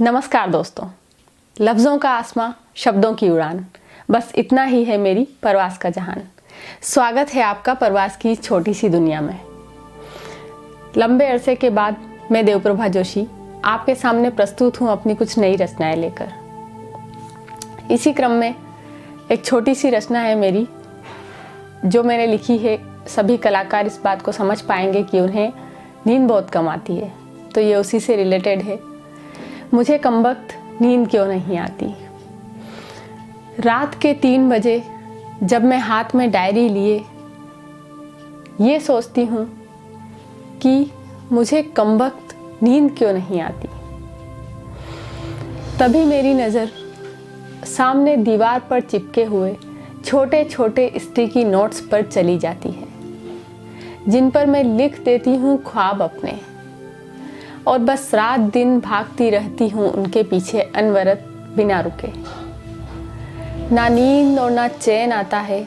नमस्कार दोस्तों। लफ्ज़ों का आसमां, शब्दों की उड़ान, बस इतना ही है मेरी परवास का जहान। स्वागत है आपका परवास की छोटी सी दुनिया में। लंबे अरसे के बाद मैं देवप्रभा जोशी आपके सामने प्रस्तुत हूँ अपनी कुछ नई रचनाएं लेकर। इसी क्रम में एक छोटी सी रचना है मेरी जो मैंने लिखी है। सभी कलाकार इस बात को समझ पाएंगे कि उन्हें नींद बहुत कम आती है, तो ये उसी से रिलेटेड है। मुझे कमबख्त नींद क्यों नहीं आती। रात के 3 बजे जब मैं हाथ में डायरी लिए ये सोचती हूँ कि मुझे कमबख्त नींद क्यों नहीं आती, तभी मेरी नज़र सामने दीवार पर चिपके हुए छोटे छोटे स्टिकी नोट्स पर चली जाती है, जिन पर मैं लिख देती हूँ ख्वाब अपने, और बस रात दिन भागती रहती हूँ उनके पीछे अनवरत बिना रुके। ना नींद और ना चैन आता है,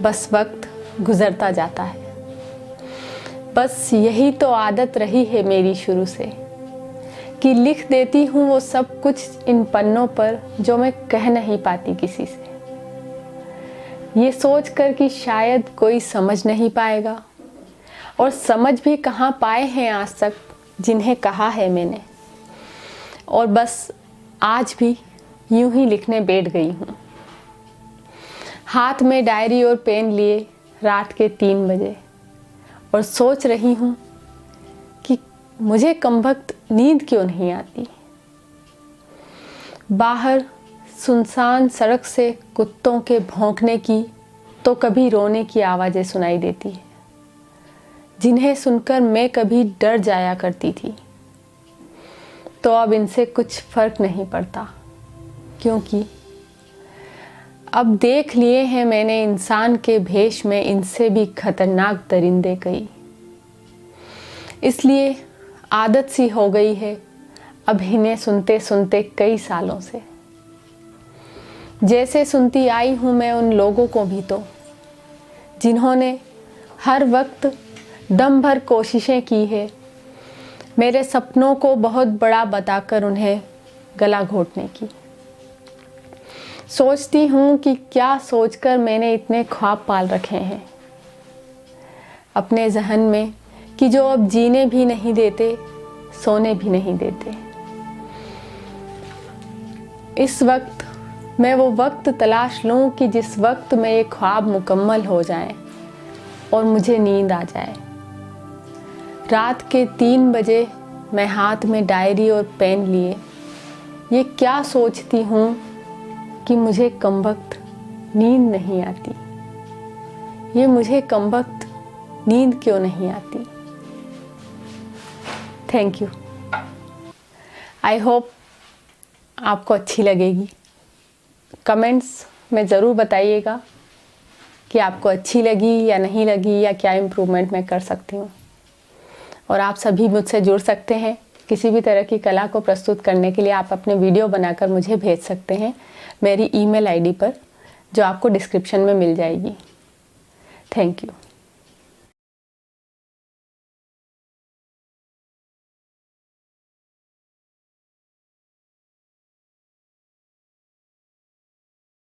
बस वक्त गुजरता जाता है। बस यही तो आदत रही है मेरी शुरू से कि लिख देती हूँ वो सब कुछ इन पन्नों पर जो मैं कह नहीं पाती किसी से, ये सोच कर कि शायद कोई समझ नहीं पाएगा, और समझ भी कहाँ पाए हैं आज तक जिन्हें कहा है मैंने। और बस आज भी यूं ही लिखने बैठ गई हूँ, हाथ में डायरी और पेन लिए रात के 3 बजे, और सोच रही हूँ कि मुझे कमबख्त नींद क्यों नहीं आती। बाहर सुनसान सड़क से कुत्तों के भौंकने की तो कभी रोने की आवाज़ें सुनाई देती है, जिन्हें सुनकर मैं कभी डर जाया करती थी। तो अब इनसे कुछ फर्क नहीं पड़ता, क्योंकि अब देख लिए हैं मैंने इंसान के भेष में इनसे भी खतरनाक दरिंदे कई। इसलिए आदत सी हो गई है अब इन्हें सुनते सुनते कई सालों से, जैसे सुनती आई हूँ मैं उन लोगों को भी, तो जिन्होंने हर वक्त दम भर कोशिशें की है मेरे सपनों को बहुत बड़ा बताकर उन्हें गला घोटने की। सोचती हूँ कि क्या सोचकर मैंने इतने ख्वाब पाल रखे हैं अपने जहन में कि जो अब जीने भी नहीं देते, सोने भी नहीं देते। इस वक्त मैं वो वक्त तलाश लूँ कि जिस वक्त में ये ख्वाब मुकम्मल हो जाएं और मुझे नींद आ जाए। रात के 3 बजे मैं हाथ में डायरी और पेन लिए ये क्या सोचती हूँ कि मुझे कमबख्त नींद नहीं आती। ये मुझे कमबख्त नींद क्यों नहीं आती। Thank you. आई होप आपको अच्छी लगेगी। कमेंट्स में ज़रूर बताइएगा कि आपको अच्छी लगी या नहीं लगी, या क्या इम्प्रूवमेंट मैं कर सकती हूँ। और आप सभी मुझसे जुड़ सकते हैं। किसी भी तरह की कला को प्रस्तुत करने के लिए आप अपने वीडियो बनाकर मुझे भेज सकते हैं मेरी ईमेल आईडी पर, जो आपको डिस्क्रिप्शन में मिल जाएगी। Thank you.